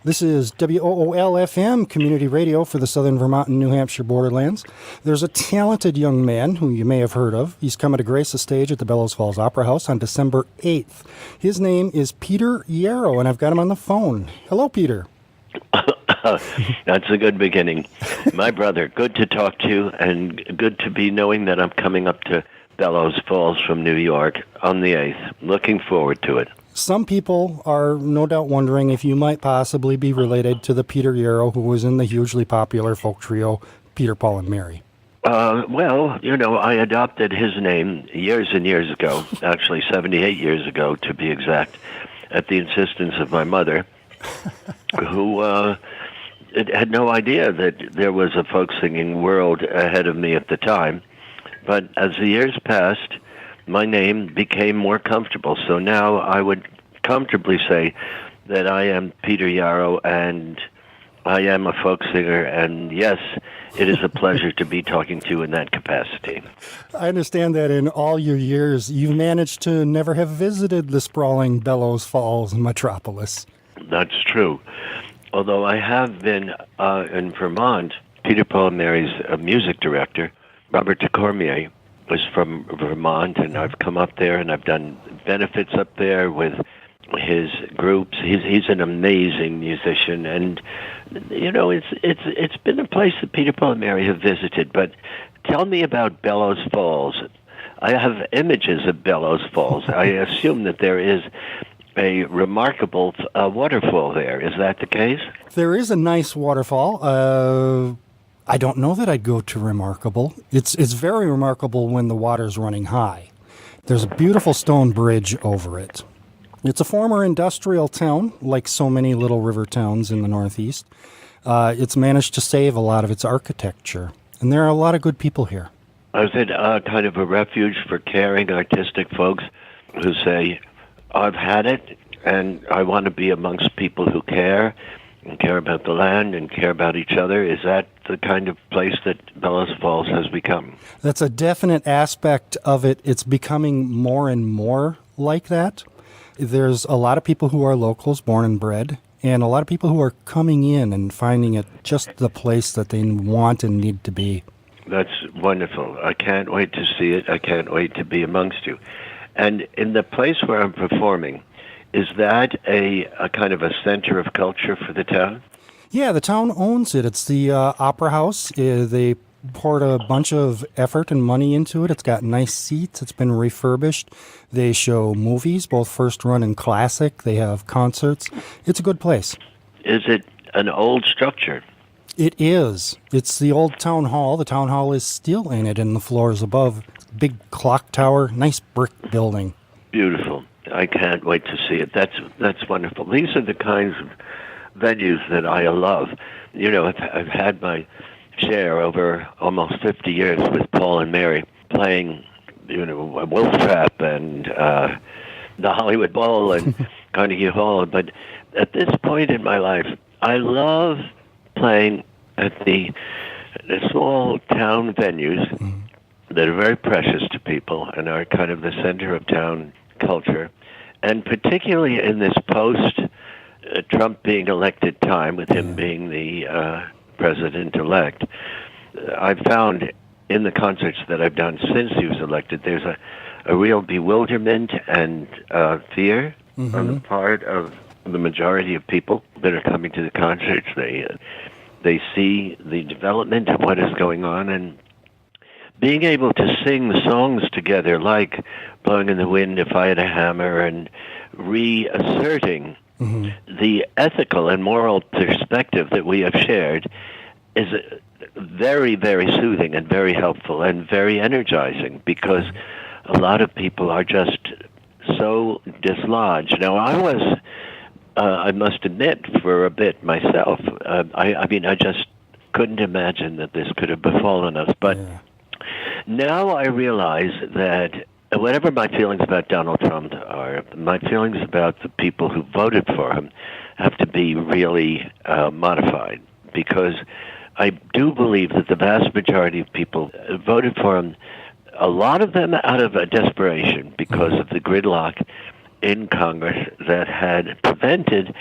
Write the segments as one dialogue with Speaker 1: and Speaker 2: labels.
Speaker 1: This is WOOL-FM Community Radio for the Southern Vermont and New Hampshire borderlands. There's a talented young man who you may have heard of. He's coming to grace the stage at the Bellows Falls Opera House on December 8th. His name is Peter Yarrow, and I've got him on the phone. Hello, Peter.
Speaker 2: That's a good beginning. My brother, good to talk to you, and good to be knowing that I'm coming up to Bellows Falls from New York on the 8th. Looking forward to it.
Speaker 1: Some people are no doubt wondering if you might possibly be related to the Peter Yarrow who was in the hugely popular folk trio Peter, Paul, and Mary.
Speaker 2: Well, I adopted his name years and years ago, actually 78 years ago to be exact, at the insistence of my mother, who had no idea that there was a folk singing world ahead of me at the time. But as the years passed, my name became more comfortable. So now I would comfortably say that I am Peter Yarrow and I am a folk singer. And yes, it is a pleasure to be talking to you in that capacity.
Speaker 1: I understand that in all your years, you've managed to never have visited the sprawling Bellows Falls metropolis.
Speaker 2: That's true. Although I have been in Vermont, Peter, Paul, and Mary's music director, Robert DeCormier, was from Vermont, and I've come up there and I've done benefits up there with his groups. He's an amazing musician, and it's been a place that Peter, Paul, and Mary have visited. But tell me about Bellows Falls. I have images of Bellows Falls. I assume that there is a remarkable waterfall there. Is that the case?
Speaker 1: There is a nice waterfall. I don't know that I'd go to remarkable. It's very remarkable when the water's running high. There's a beautiful stone bridge over it. It's a former industrial town, like so many little river towns in the Northeast. It's managed to save a lot of its architecture, and there are a lot of good people here.
Speaker 2: Is it kind of a refuge for caring, artistic folks who say, I've had it, and I want to be amongst people who care, and care about the land and care about each other? Is that the kind of place that Bellows Falls has become?
Speaker 1: That's a definite aspect of it. It's becoming more and more like that. There's a lot of people who are locals, born and bred, and a lot of people who are coming in and finding it just the place that they want and need to be.
Speaker 2: That's wonderful. I can't wait to see it. I can't wait to be amongst you. And in the place where I'm performing, is that a kind of a center of culture for the town?
Speaker 1: Yeah, the town owns it. It's the Opera House. They poured a bunch of effort and money into it. It's got nice seats. It's been refurbished. They show movies, both first run and classic. They have concerts. It's a good place.
Speaker 2: Is it an old structure?
Speaker 1: It is. It's the old town hall. The town hall is still in it, and the floors above. Big clock tower, nice brick building.
Speaker 2: Beautiful. I can't wait to see it. That's wonderful. These are the kinds of venues that I love. I've had my share over almost 50 years with Paul and Mary playing, Wolf Trap and the Hollywood Bowl and Carnegie Hall. But at this point in my life, I love playing at the small town venues that are very precious to people and are kind of the center of town culture. And particularly in this post-Trump being elected time, with him being the president-elect, I've found in the concerts that I've done since he was elected, there's a real bewilderment and fear on the part of the majority of people that are coming to the concerts. They see the development of what is going on, and being able to sing the songs together, like Blowing in the Wind, If I Had a Hammer, and reasserting the ethical and moral perspective that we have shared, is very, very soothing and very helpful and very energizing, because a lot of people are just so dislodged. Now, I must admit, for a bit myself, I just couldn't imagine that this could have befallen us, but now I realize that whatever my feelings about Donald Trump are, my feelings about the people who voted for him have to be really modified, because I do believe that the vast majority of people voted for him, a lot of them out of a desperation because of the gridlock in Congress that had prevented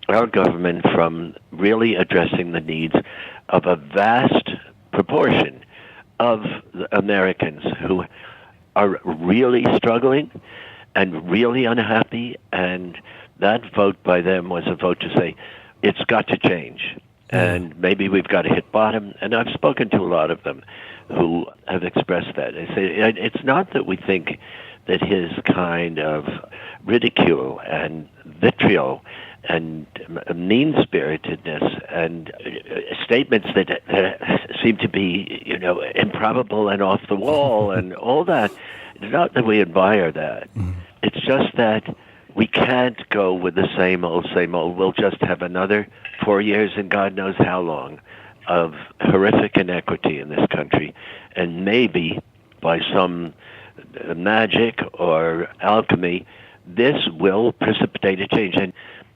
Speaker 2: our government from really addressing the needs of a vast proportion of Americans who are really struggling and really unhappy, and that vote by them was a vote to say, it's got to change, and maybe we've got to hit bottom. And I've spoken to a lot of them who have expressed that. They say, it's not that we think that his kind of ridicule and vitriol and mean-spiritedness and statements that seem to be, improbable and off the wall and all that, it's not that we admire that. It's just that we can't go with the same old, same old. We'll just have another 4 years and God knows how long of horrific inequity in this country. And maybe by some magic or alchemy, this will precipitate a change. And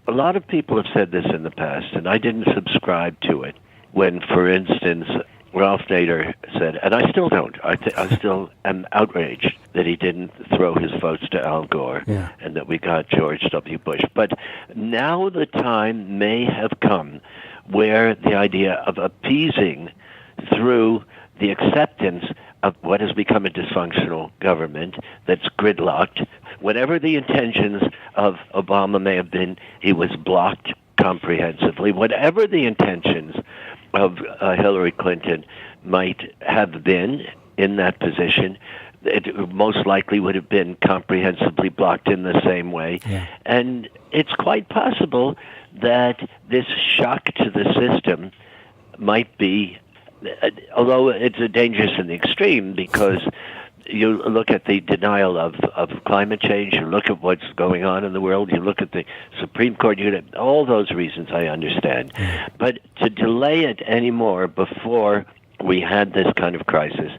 Speaker 2: a lot of people have said this in the past, and I didn't subscribe to it. When, for instance, Ralph Nader said, and I still don't, I still am outraged that he didn't throw his votes to Al Gore and that we got George W. Bush. But now the time may have come where the idea of appeasing through the acceptance of what has become a dysfunctional government that's gridlocked, whatever the intentions of Obama may have been, he was blocked comprehensively. Whatever the intentions of Hillary Clinton might have been in that position, it most likely would have been comprehensively blocked in the same way. And it's quite possible that this shock to the system might be, although it's dangerous in the extreme, because you look at the denial of climate change, you look at what's going on in the world, you look at the Supreme Court, all those reasons I understand. But to delay it anymore before we had this kind of crisis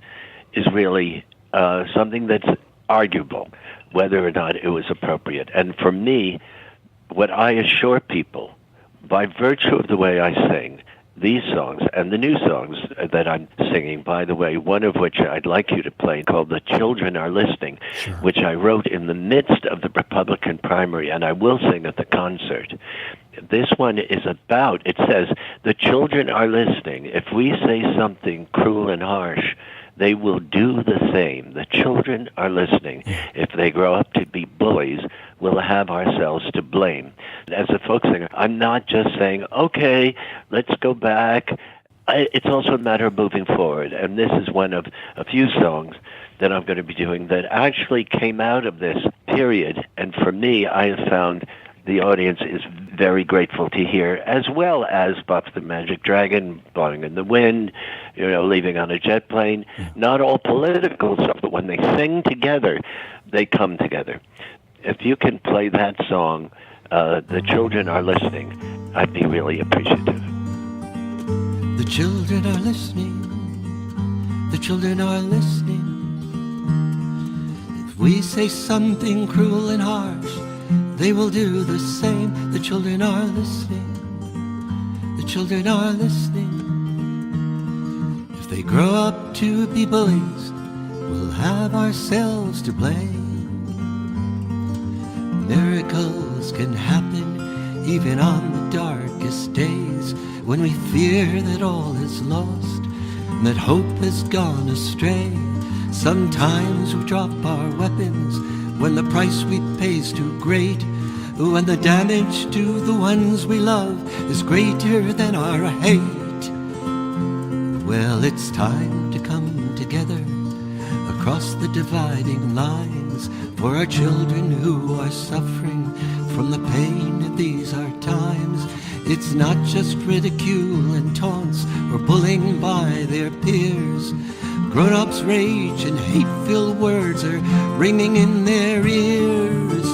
Speaker 2: is really something that's arguable, whether or not it was appropriate. And for me, what I assure people, by virtue of the way I sing, these songs and the new songs that I'm singing, by the way, one of which I'd like you to play, called The Children Are Listening, which I wrote in the midst of the Republican primary, and I will sing at the concert. This one is about, it says, the children are listening. If we say something cruel and harsh, they will do the same. The children are listening. If they grow up to be bullies, we'll have ourselves to blame. As a folk singer, I'm not just saying, okay, let's go back. It's also a matter of moving forward. And this is one of a few songs that I'm going to be doing that actually came out of this period. And for me, I have found the audience is very grateful to hear, as well as Buff the Magic Dragon, Blowing in the Wind, Leaving on a Jet Plane. Not all political stuff, but when they sing together, they come together. If you can play that song, The Children Are Listening, I'd be really appreciative.
Speaker 3: The children are listening. The children are listening. If we say something cruel and harsh, they will do the same. The children are listening. The children are listening. If they grow up to be bullies, we'll have ourselves to blame. Miracles can happen even on the darkest days, when we fear that all is lost and that hope has gone astray. Sometimes we drop our weapons when the price we pay is too great, when the damage to the ones we love is greater than our hate. Well, it's time to come together across the dividing lines for our children who are suffering from the pain of these our times. It's not just ridicule and taunts or bullying by their peers. Grown-ups' rage and hate-filled words are ringing in their ears.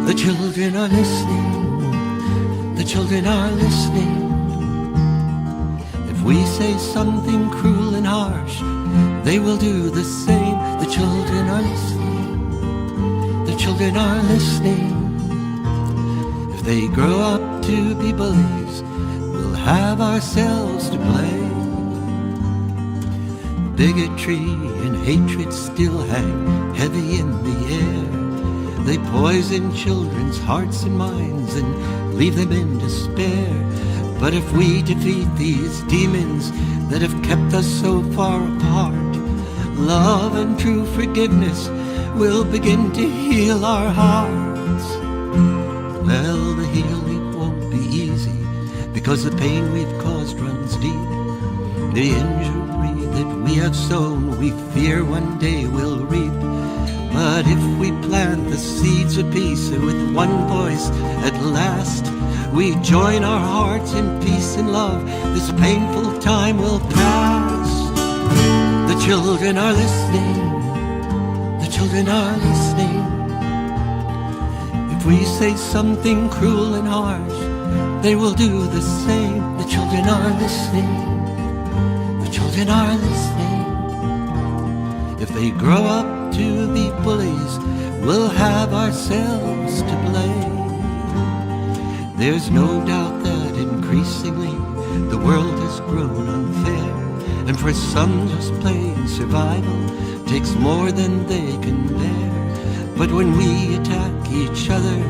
Speaker 3: The children are listening. The children are listening. If we say something cruel and harsh, they will do the same. The children are listening. The children are listening. If they grow up to be bullies, we'll have ourselves to blame. Bigotry and hatred still hang heavy in the air. They poison children's hearts and minds and leave them in despair. But if we defeat these demons that have kept us so far apart, love and true forgiveness will begin to heal our hearts. Well, the healing won't be easy, because the pain we've caused runs deep. The injury that we have sown, we fear one day we'll reap. But if we plant the seeds of peace with one voice at last, we join our hearts in peace and love, this painful time will pass. The children are listening, the children are listening. If we say something cruel and harsh, they will do the same. The children are listening, the children are listening. If they grow up to be bullies, we'll have ourselves to blame. There's no doubt that increasingly the world has grown unfair, and for some just plain survival takes more than they can bear. But when we attack each other,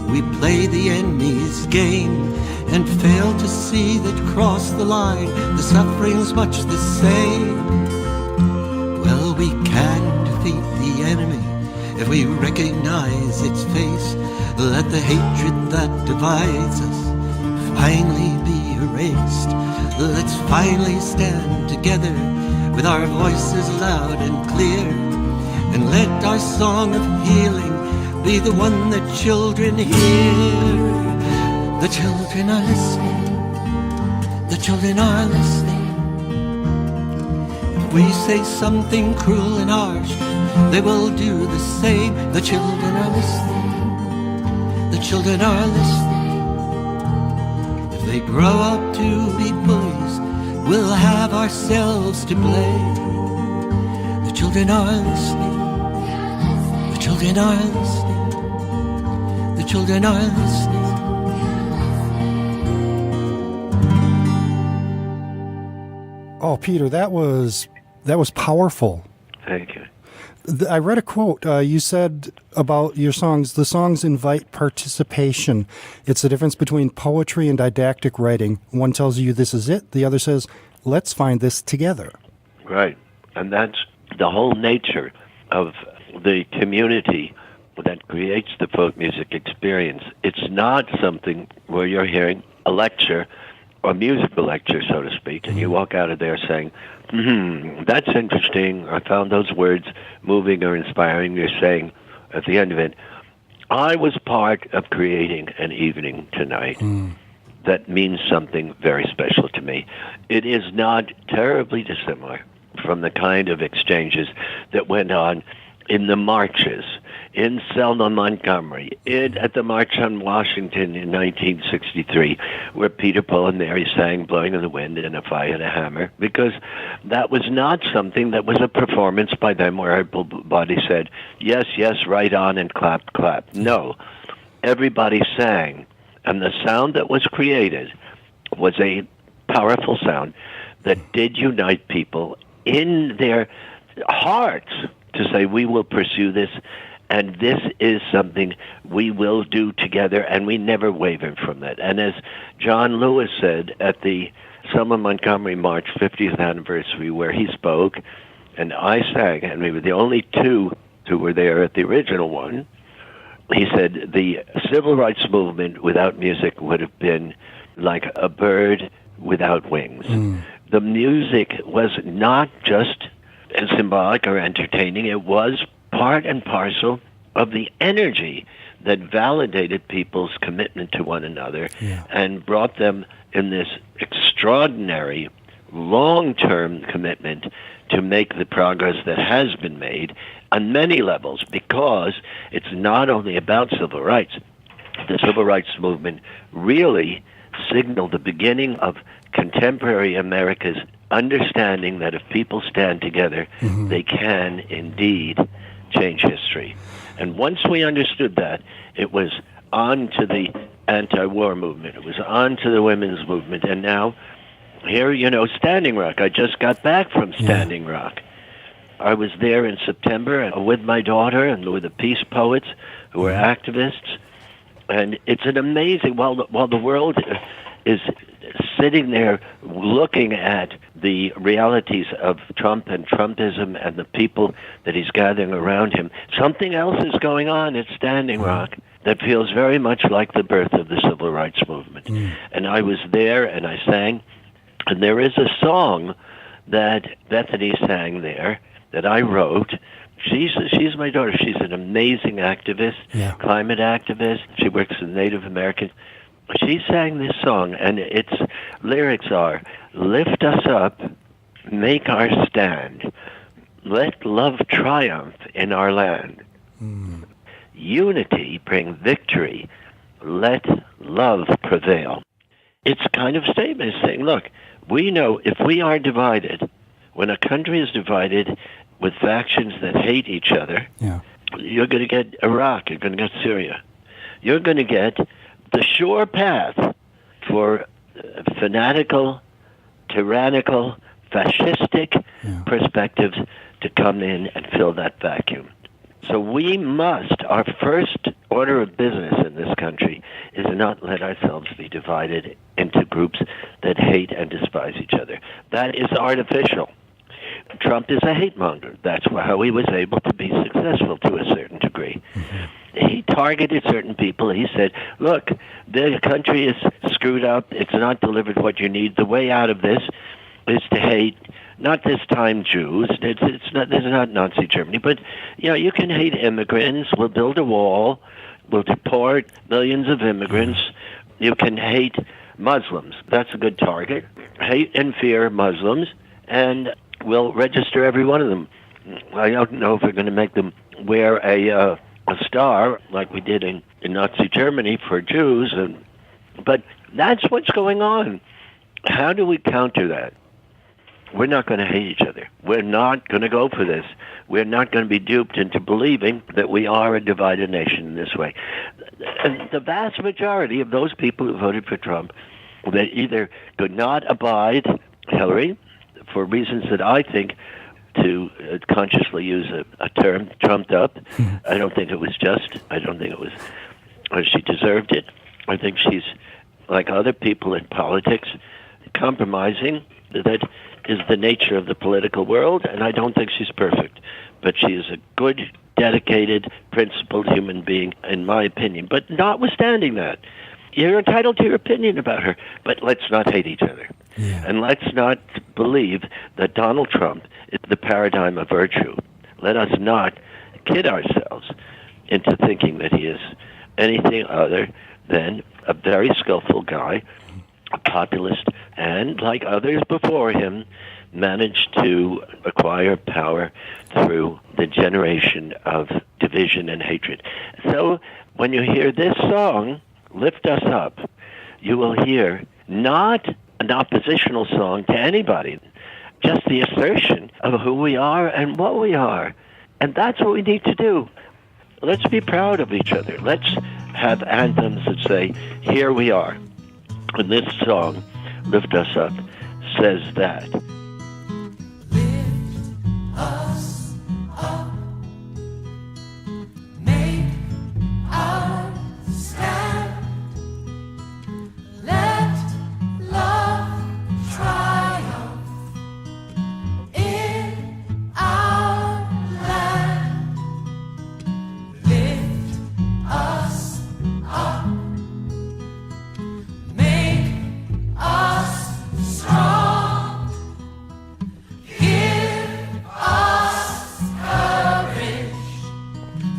Speaker 3: we play the enemy's game, and fail to see that across the line the suffering's much the same. Well, we can defeat the enemy if we recognize its face. Let the hatred that divides us finally be erased. Let's finally stand together with our voices loud and clear, and let our song of healing be the one that children hear. The children are listening, the children are listening. If we say something cruel and harsh, they will do the same. The children are listening, the children are listening. If they grow up to be bullies, we'll have ourselves to blame. The children are listening, the children are listening, the children are listening.
Speaker 1: Oh, Peter, that was powerful.
Speaker 2: Thank you.
Speaker 1: I read a quote. You said about your songs, the songs invite participation. It's the difference between poetry and didactic writing. One tells you this is it. The other says, let's find this together.
Speaker 2: Right. And that's the whole nature of the community that creates the folk music experience. It's not something where you're hearing a lecture, or musical lecture, so to speak, and you walk out of there saying, that's interesting, I found those words moving or inspiring. You're saying, at the end of it, I was part of creating an evening tonight that means something very special to me. It is not terribly dissimilar from the kind of exchanges that went on in the marches in Selma, Montgomery, at the March on Washington in 1963, where Peter, Paul, and Mary sang Blowing in the Wind and If I Had a Hammer, because that was not something that was a performance by them where everybody said, yes, yes, right on, and clap, clap. No, everybody sang, and the sound that was created was a powerful sound that did unite people in their hearts to say, we will pursue this, and this is something we will do together, and we never waver from that. And as John Lewis said at the Selma Montgomery March 50th anniversary, where he spoke, and I sang, and we were the only two who were there at the original one, he said, the civil rights movement without music would have been like a bird without wings. The music was not just symbolic or entertaining, it was part and parcel of the energy that validated people's commitment to one another and brought them in this extraordinary long-term commitment to make the progress that has been made on many levels, because it's not only about civil rights. The civil rights movement really signaled the beginning of contemporary America's understanding that if people stand together, they can indeed change history. And once we understood that, it was on to the anti-war movement. It was on to the women's movement. And now, here, Standing Rock. I just got back from Standing Rock. I was there in September with my daughter and with the peace poets who were activists. And it's an amazing, while the world is sitting there looking at the realities of Trump and Trumpism and the people that he's gathering around him, something else is going on at Standing Rock that feels very much like the birth of the Civil Rights Movement. And I was there and I sang, and there is a song that Bethany sang there that I wrote. She's my daughter. She's an amazing activist, climate activist. She works with Native Americans. She sang this song, and its lyrics are, "Lift us up, make our stand. Let love triumph in our land. Unity bring victory. Let love prevail." It's kind of statement saying, look, we know if we are divided, when a country is divided with factions that hate each other, you're going to get Iraq, you're going to get Syria. You're going to get the sure path for fanatical, tyrannical, fascistic perspectives to come in and fill that vacuum. So we must, our first order of business in this country is not let ourselves be divided into groups that hate and despise each other. That is artificial. Trump is a hate monger. That's how he was able to be successful to a certain degree. He targeted certain people. He said, look, the country is screwed up. It's not delivered what you need. The way out of this is to hate, not this time Jews. It's not, this is not Nazi Germany, but you can hate immigrants. We'll build a wall. We'll deport millions of immigrants. You can hate Muslims. That's a good target. Hate and fear Muslims, and we'll register every one of them. I don't know if we're going to make them wear a star like we did in Nazi Germany for Jews, but that's what's going on. How do we counter that? We're not going to hate each other. We're not going to go for this. We're not going to be duped into believing that we are a divided nation in this way. And the vast majority of those people who voted for Trump, they either could not abide Hillary for reasons that I think, to consciously use a term, trumped up. I don't think it was just. I don't think it was, she deserved it. I think she's, like other people in politics, compromising. That is the nature of the political world, and I don't think she's perfect. But she is a good, dedicated, principled human being, in my opinion. But notwithstanding that, you're entitled to your opinion about her, but let's not hate each other. And let's not believe that Donald Trump is the paradigm of virtue. Let us not kid ourselves into thinking that he is anything other than a very skillful guy, a populist, and like others before him, managed to acquire power through the generation of division and hatred. So when you hear this song, Lift Us Up, you will hear not an oppositional song to anybody, just the assertion of who we are and what we are. And that's what we need to do. Let's be proud of each other. Let's have anthems that say, here we are. And this song, Lift Us Up, says that.
Speaker 4: Lift us up. Make our stand. Let love triumph in our land. Lift us up. Make us strong. Give us courage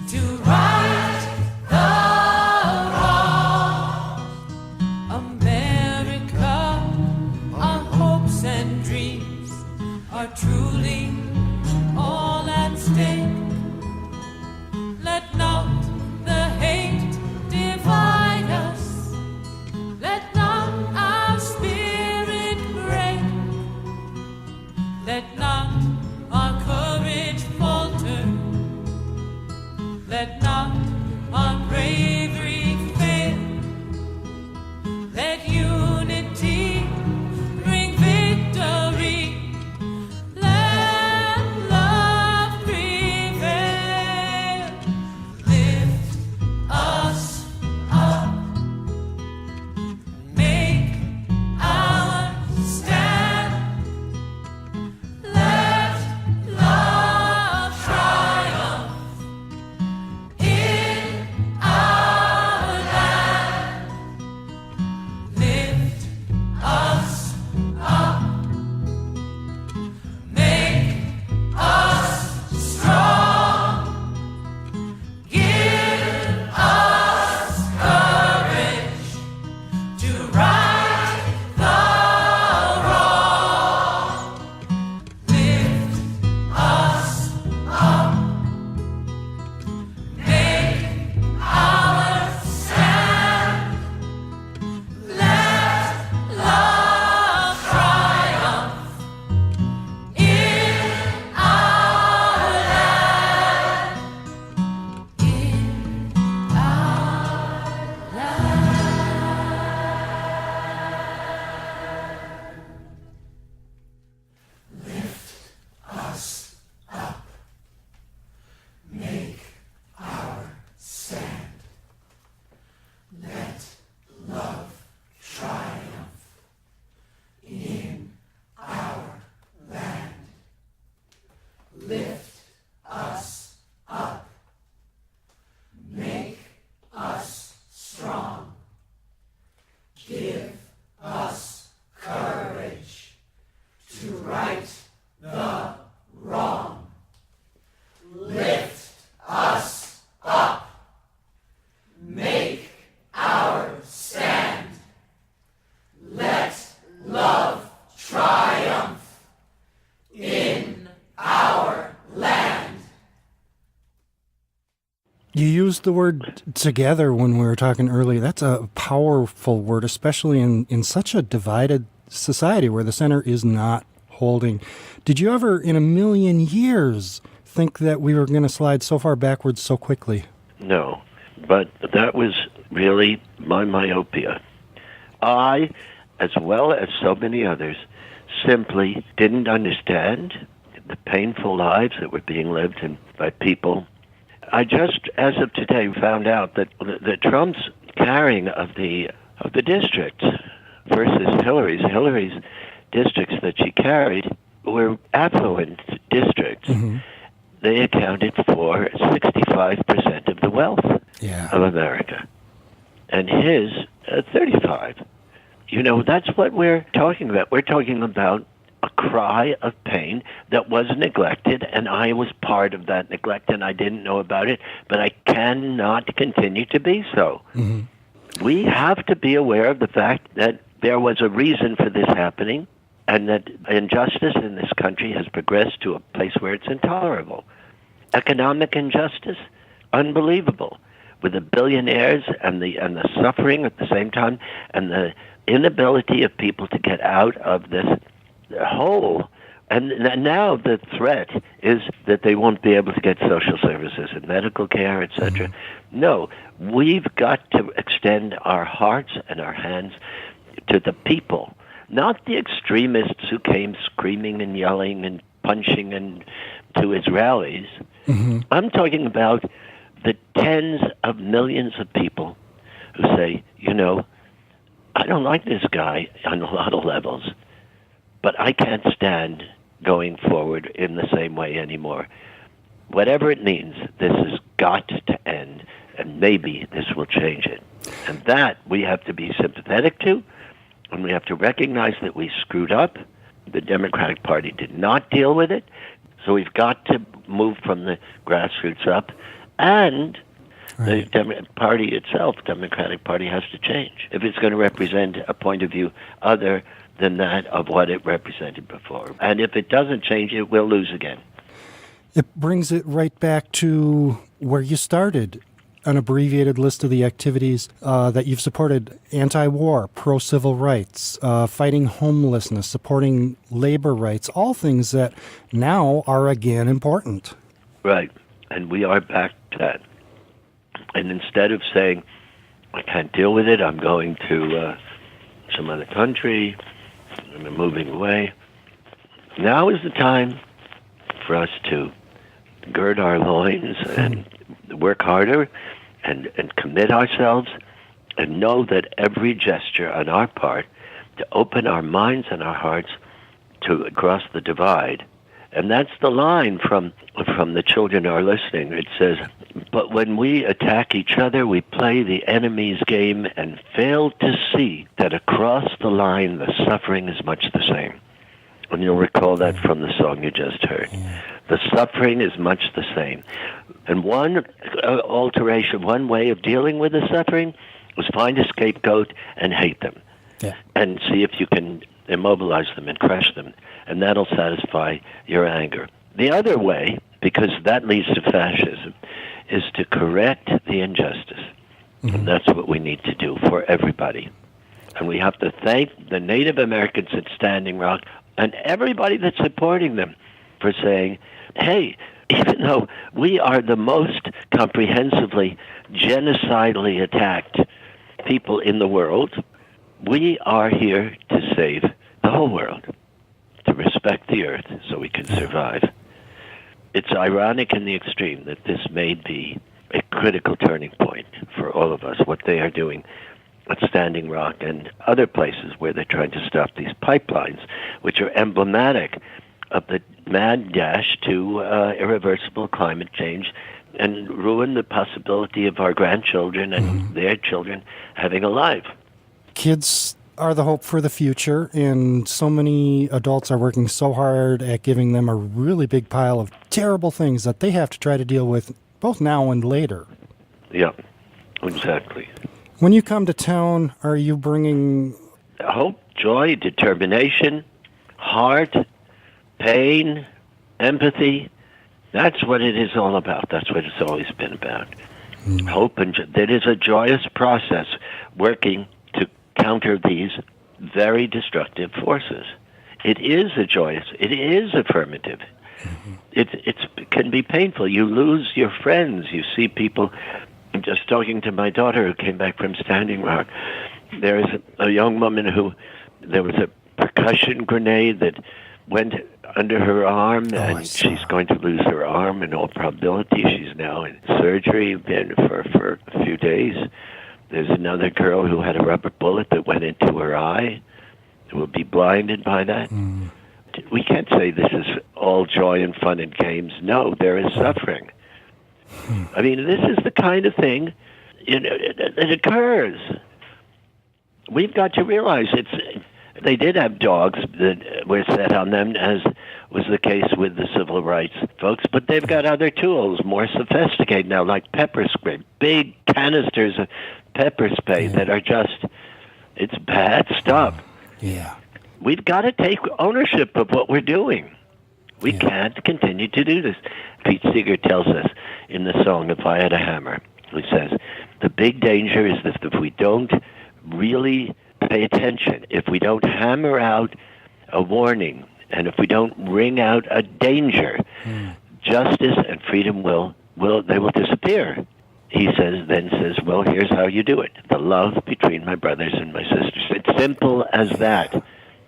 Speaker 4: to right the wrong. America, our hopes and dreams are truly all at stake. Let not the hate divide us. Let not our spirit break. Let not our courage falter. Let not our bravery fail. Let unity bring victory. Let love prevail.
Speaker 1: used the word together when we were talking earlier. That's a powerful word, especially in such a divided society where the center is not holding. Did you ever in a million years think that we were going to slide so far backwards so quickly?
Speaker 2: No, but that was really my myopia. I, as well as so many others, simply didn't understand the painful lives that were being lived by people. I just, as of today, found out that Trump's carrying of the districts versus Hillary's districts that she carried were affluent districts. Mm-hmm. They accounted for 65% of the wealth of America, and his 35. That's what we're talking about. We're talking about a cry of pain that was neglected, and I was part of that neglect, and I didn't know about it, but I cannot continue to be so. Mm-hmm. We have to be aware of the fact that there was a reason for this happening, and that injustice in this country has progressed to a place where it's intolerable. Economic injustice, unbelievable, with the billionaires and the suffering at the same time, and the inability of people to get out of this hole. And now the threat is that they won't be able to get social services and medical care, etc. Mm-hmm. No, we've got to extend our hearts and our hands to the people, not the extremists who came screaming and yelling and punching and to his rallies. Mm-hmm. I'm talking about the tens of millions of people who say, I don't like this guy on a lot of levels, but I can't stand going forward in the same way anymore. Whatever it means, this has got to end, and maybe this will change it. And that we have to be sympathetic to, and we have to recognize that we screwed up. The Democratic Party did not deal with it, so we've got to move from the grassroots up, and the Democratic Party has to change if it's going to represent a point of view other than that of what it represented before. And if it doesn't change, it will lose again.
Speaker 1: It brings it right back to where you started, an abbreviated list of the activities that you've supported: anti-war, pro-civil rights, fighting homelessness, supporting labor rights, all things that now are again important.
Speaker 2: Right. And we are back to that. And instead of saying, I can't deal with it, I'm going to some other country, I'm moving away, now is the time for us to gird our loins and work harder and commit ourselves and know that every gesture on our part to open our minds and our hearts to cross the divide. And that's the line from the children who are listening. It says, but when we attack each other, we play the enemy's game and fail to see that across the line, the suffering is much the same. And you'll recall that from the song you just heard. Yeah. The suffering is much the same. And one alteration, one way of dealing with the suffering was find a scapegoat and hate them. Yeah. And see if you can immobilize them and crush them. And that'll satisfy your anger. The other way, because that leads to fascism, is to correct the injustice. Mm-hmm. And that's what we need to do for everybody. And we have to thank the Native Americans at Standing Rock and everybody that's supporting them for saying, hey, even though we are the most comprehensively, genocidally attacked people in the world, we are here to save the whole world, to respect the earth so we can survive. It's ironic in the extreme that this may be a critical turning point for all of us, what they are doing at Standing Rock and other places where they're trying to stop these pipelines, which are emblematic of the mad dash to irreversible climate change and ruin the possibility of our grandchildren and their children having a life.
Speaker 1: Kids are the hope for the future, and so many adults are working so hard at giving them a really big pile of terrible things that they have to try to deal with both now and later.
Speaker 2: Yeah, exactly.
Speaker 1: When you come to town, are you bringing
Speaker 2: hope, joy, determination, heart, pain, empathy? That's what it is all about. That's what it's always been about. Hope that is a joyous process working to counter these very destructive forces. It is affirmative. It can be painful. You lose your friends. You see people. I'm just talking to my daughter who came back from Standing Rock. There is a young woman there was a percussion grenade that went under her arm, and she's going to lose her arm in all probability. She's now in surgery, been for a few days. There's another girl who had a rubber bullet that went into her eye, who will be blinded by that. We can't say this is all joy and fun and games. No, there is suffering. I mean, this is the kind of thing that occurs. We've got to realize they did have dogs that were set on them, as was the case with the civil rights folks, but they've got other tools, more sophisticated now, like pepper spray, big canisters of pepper spray that are it's bad stuff.
Speaker 1: Yeah.
Speaker 2: We've got to take ownership of what we're doing. We can't continue to do this. Pete Seeger tells us in the song, If I Had a Hammer, he says, the big danger is that if we don't really pay attention, if we don't hammer out a warning, and if we don't ring out a danger, justice and freedom will disappear. He says, well, here's how you do it. The love between my brothers and my sisters. It's simple as that.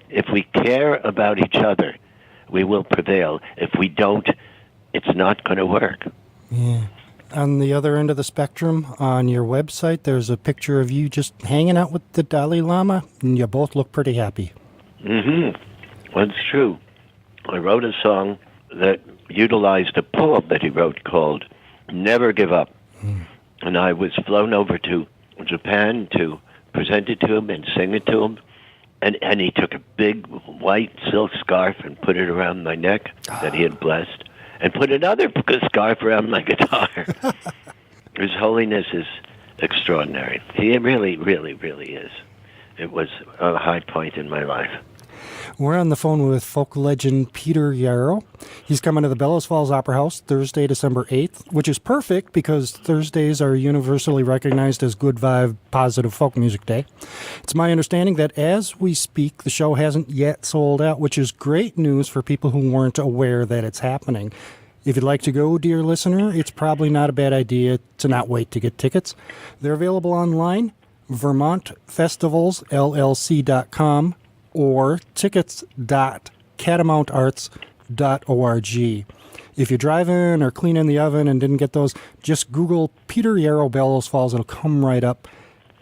Speaker 2: If we care about each other, we will prevail. If we don't, it's not going to work.
Speaker 1: Yeah. On the other end of the spectrum, on your website, there's a picture of you just hanging out with the Dalai Lama, and you both look pretty happy.
Speaker 2: Well, it's true. I wrote a song that utilized a poem that he wrote called Never Give Up. And I was flown over to Japan to present it to him and sing it to him. And he took a big white silk scarf and put it around my neck that he had blessed, and put another scarf around my guitar. His holiness is extraordinary. He really, really, really is. It was a high point in my life.
Speaker 1: We're on the phone with folk legend Peter Yarrow. He's coming to the Bellows Falls Opera House Thursday, December 8th, which is perfect because Thursdays are universally recognized as good vibe, positive folk music day. It's my understanding that as we speak, the show hasn't yet sold out, which is great news for people who weren't aware that it's happening. If you'd like to go, dear listener, it's probably not a bad idea to not wait to get tickets. They're available online, vermontfestivalsllc.com, or tickets.catamountarts.org. If you're driving or cleaning the oven and didn't get those, just Google Peter Yarrow Bellows Falls. It'll come right up.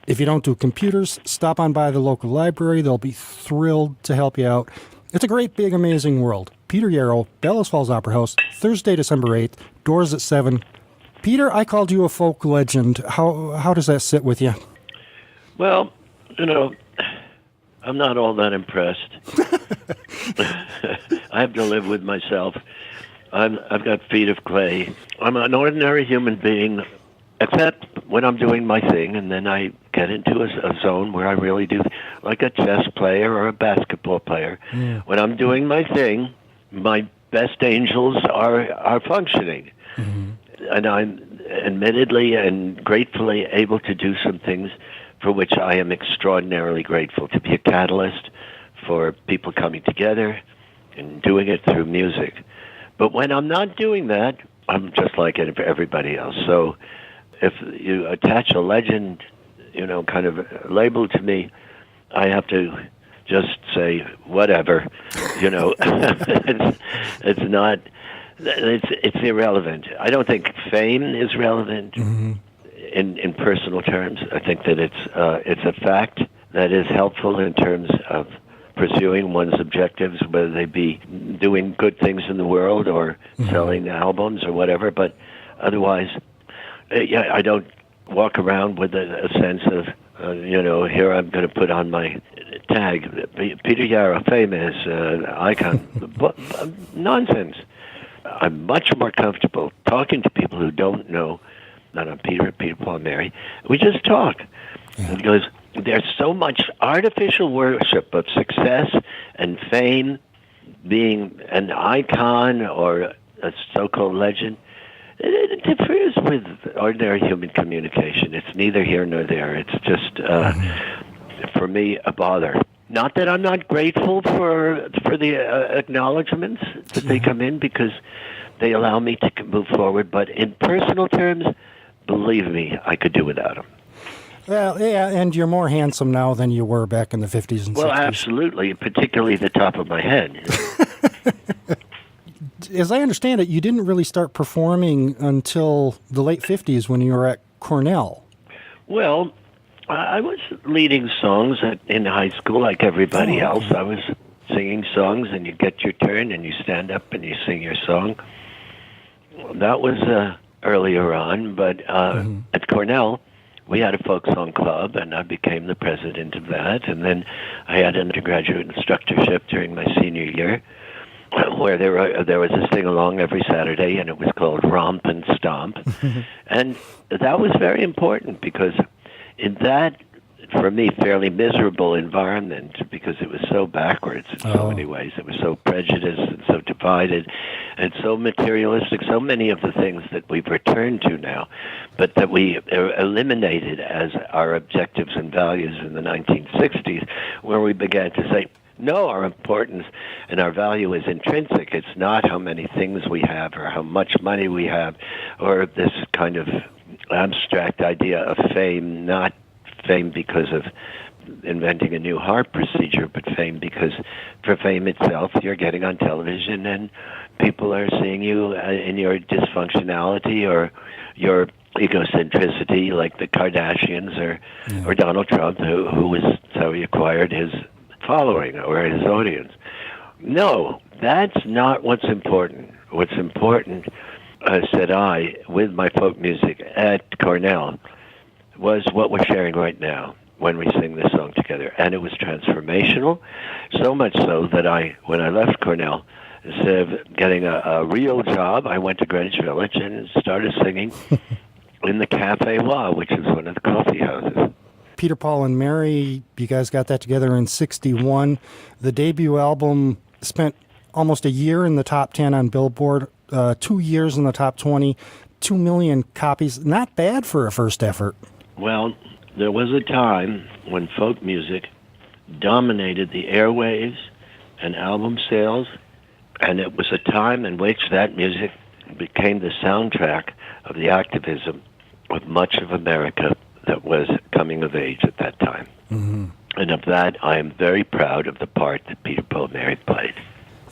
Speaker 1: If you don't do computers, stop on by the local library. They'll be thrilled to help you out. It's a great, big, amazing world. Peter Yarrow, Bellows Falls Opera House, Thursday, December 8th, doors at 7. Peter, I called you a folk legend. How does that sit with you?
Speaker 2: Well, I'm not all that impressed. I have to live with myself. I've got feet of clay. I'm an ordinary human being, except when I'm doing my thing, and then I get into a zone where I really do, like a chess player or a basketball player. Yeah. When I'm doing my thing, my best angels are functioning. Mm-hmm. And I'm admittedly and gratefully able to do some things for which I am extraordinarily grateful, to be a catalyst for people coming together and doing it through music. But when I'm not doing that, I'm just like everybody else. So if you attach a legend, kind of label to me, I have to just say, whatever, it's irrelevant. I don't think fame is relevant. Mm-hmm. In personal terms, I think that it's a fact that is helpful in terms of pursuing one's objectives, whether they be doing good things in the world or selling albums or whatever. But otherwise, I don't walk around with a sense of, here I'm going to put on my tag, Peter Yarrow, famous icon. Nonsense. I'm much more comfortable talking to people who don't know that I'm Peter, Paul, Mary. We just talk. Yeah. Because there's so much artificial worship of success and fame, being an icon or a so-called legend. It interferes with ordinary human communication. It's neither here nor there. It's just, for me, a bother. Not that I'm not grateful for the acknowledgments that they come in, because they allow me to move forward. But in personal terms, believe me, I could do without them.
Speaker 1: Well, yeah, and you're more handsome now than you were back in the 50s and 60s.
Speaker 2: Well, absolutely, particularly the top of my head.
Speaker 1: As I understand it, you didn't really start performing until the late 50s when you were at Cornell.
Speaker 2: Well, I was leading songs in high school like everybody else. I was singing songs, and you get your turn, and you stand up and you sing your song. That was earlier on, but at Cornell, we had a folk song club, and I became the president of that. And then I had an undergraduate instructorship during my senior year, where there was a sing-along every Saturday, and it was called Romp and Stomp. And that was very important, because in that, for me, fairly miserable environment, because it was so backwards in so many ways. It was so prejudiced and so divided and so materialistic, so many of the things that we've returned to now, but that we eliminated as our objectives and values in the 1960s, where we began to say, no, our importance and our value is intrinsic. It's not how many things we have or how much money we have, or this kind of abstract idea of fame, not fame because of inventing a new heart procedure, but fame because for fame itself, you're getting on television and people are seeing you in your dysfunctionality or your egocentricity, like the Kardashians or Donald Trump, who was so he acquired his following or his audience. No, that's not what's important. What's important, said I, with my folk music at Cornell, was what we're sharing right now when we sing this song together. And it was transformational, so much so that when I left Cornell, instead of getting a real job, I went to Greenwich Village and started singing in the Cafe Wa, which is one of the coffee houses.
Speaker 1: Peter, Paul, and Mary, you guys got that together in 61. The debut album spent almost a year in the top 10 on Billboard, 2 years in the top 20, 2 million copies. Not bad for a first effort.
Speaker 2: Well, there was a time when folk music dominated the airwaves and album sales, and it was a time in which that music became the soundtrack of the activism of much of America that was coming of age at that time. Mm-hmm. And of that, I am very proud of the part that Peter, Paul, and Mary played.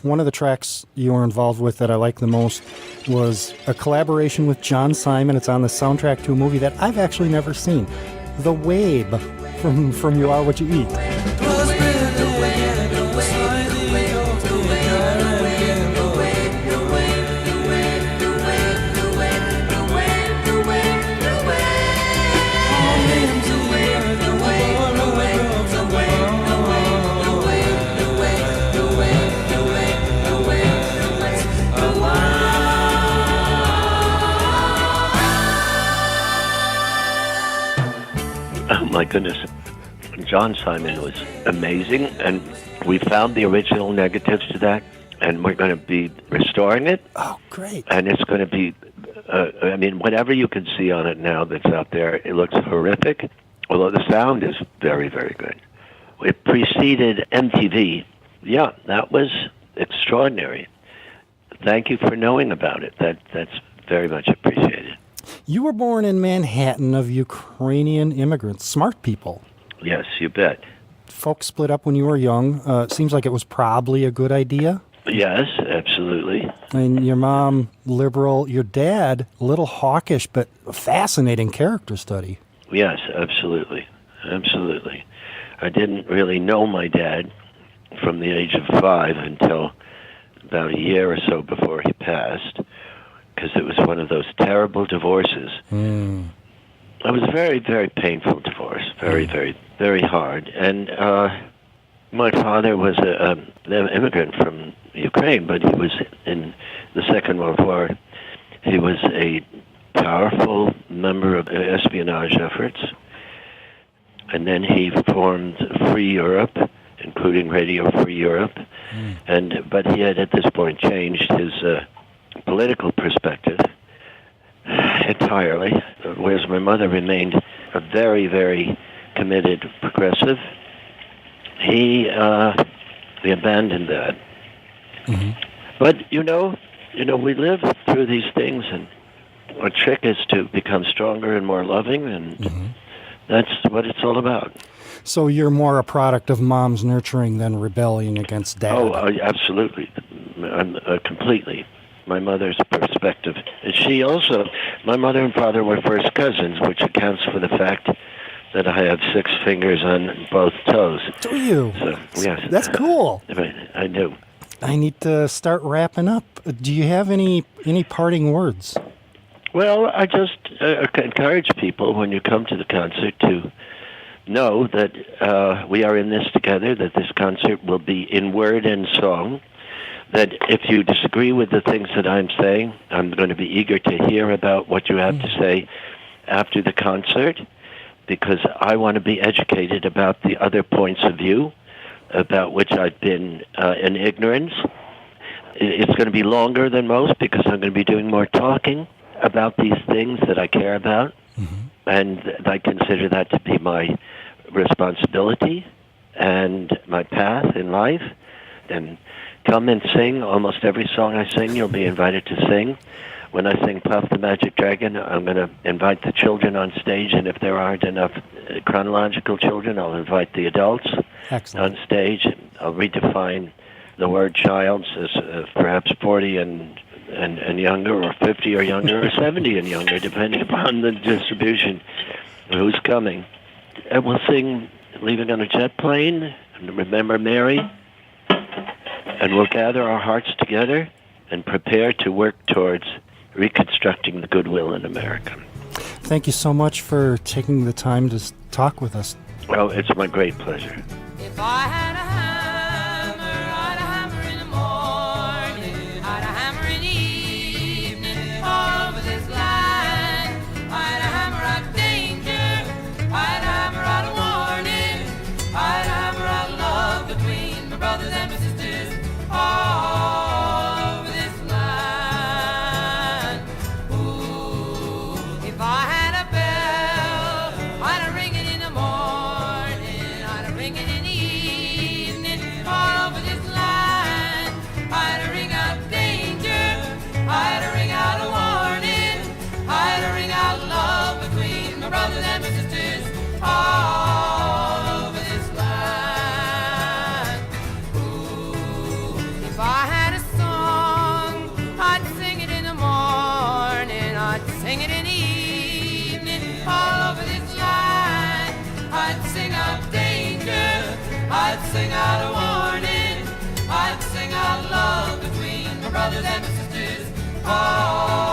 Speaker 1: One of the tracks you were involved with that I like the most was a collaboration with John Simon. It's on the soundtrack to a movie that I've actually never seen, The Wabe, from You Are What You Eat.
Speaker 2: My goodness, John Simon was amazing, and we found the original negatives to that, and we're going to be restoring it.
Speaker 1: Oh, great.
Speaker 2: And it's going to be, whatever you can see on it now that's out there, it looks horrific, although the sound is very, very good. It preceded MTV. Yeah, that was extraordinary. Thank you for knowing about it. That's very much appreciated.
Speaker 1: You were born in Manhattan of Ukrainian immigrants, smart people.
Speaker 2: Yes, you bet.
Speaker 1: Folks split up when you were young. Seems like it was probably a good idea.
Speaker 2: Yes, absolutely.
Speaker 1: And your mom, liberal. Your dad, a little hawkish, but a fascinating character study.
Speaker 2: Yes, absolutely. Absolutely. I didn't really know my dad from the age of 5 until about a year or so before he passed, because it was one of those terrible divorces. It was a very, very painful divorce, very, very, very hard. And my father was an immigrant from Ukraine, but he was in the Second World War. He was a powerful member of espionage efforts, and then he formed Free Europe, including Radio Free Europe. But he had at this point changed his political perspective entirely, whereas my mother remained a very, very committed progressive. He abandoned that.
Speaker 1: Mm-hmm.
Speaker 2: But we live through these things, and our trick is to become stronger and more loving, and
Speaker 1: Mm-hmm.
Speaker 2: that's what it's all about.
Speaker 1: So you're more a product of mom's nurturing than rebellion against dad.
Speaker 2: Oh, absolutely, completely. My mother's perspective. And she also, my mother and father were first cousins, which accounts for the fact that I have 6 fingers on both toes.
Speaker 1: Do you?
Speaker 2: So, yes.
Speaker 1: That's cool.
Speaker 2: I do.
Speaker 1: I need to start wrapping up. Do you have any parting words?
Speaker 2: Well, I just encourage people when you come to the concert to know that we are in this together, that this concert will be in word and song, that if you disagree with the things that I'm saying, I'm going to be eager to hear about what you have to say after the concert, because I want to be educated about the other points of view about which I've been in ignorance. It's going to be longer than most because I'm going to be doing more talking about these things that I care about, and I consider that to be my responsibility and my path in life. And come and sing. Almost every song I sing, you'll be invited to sing. When I sing Puff the Magic Dragon, I'm going to invite the children on stage, and if there aren't enough chronological children, I'll invite the adults
Speaker 1: Excellent.
Speaker 2: on stage. I'll redefine the word child as perhaps 40 and younger, or 50 or younger, or 70 and younger, depending upon the distribution of who's coming. And we'll sing Leaving on a Jet Plane, and Remember Mary, and we'll gather our hearts together and prepare to work towards reconstructing the goodwill in America.
Speaker 1: Thank you so much for taking the time to talk with us.
Speaker 2: Well, it's my great pleasure.
Speaker 4: If I had a hammer, I'd a hammer in the morning, I'd a hammer in the evening, all over this land. I'd a hammer out danger, I'd a hammer out a warning, I'd a hammer out love between my brothers and my sisters, all over this land. Ooh, if I had a bell, I'd a ring it in the morning, I'd a ring it in the evening, all over this land. I'd a ring out danger, I'd a ring out a warning, I'd a ring out love between my brothers and my sisters, all over this land. Ooh, if I had a song, I'd sing it in the morning, I'd sing it in the evening, all over this land. I'd sing out danger, I'd sing out a warning, I'd sing out love between my brothers and my sisters, all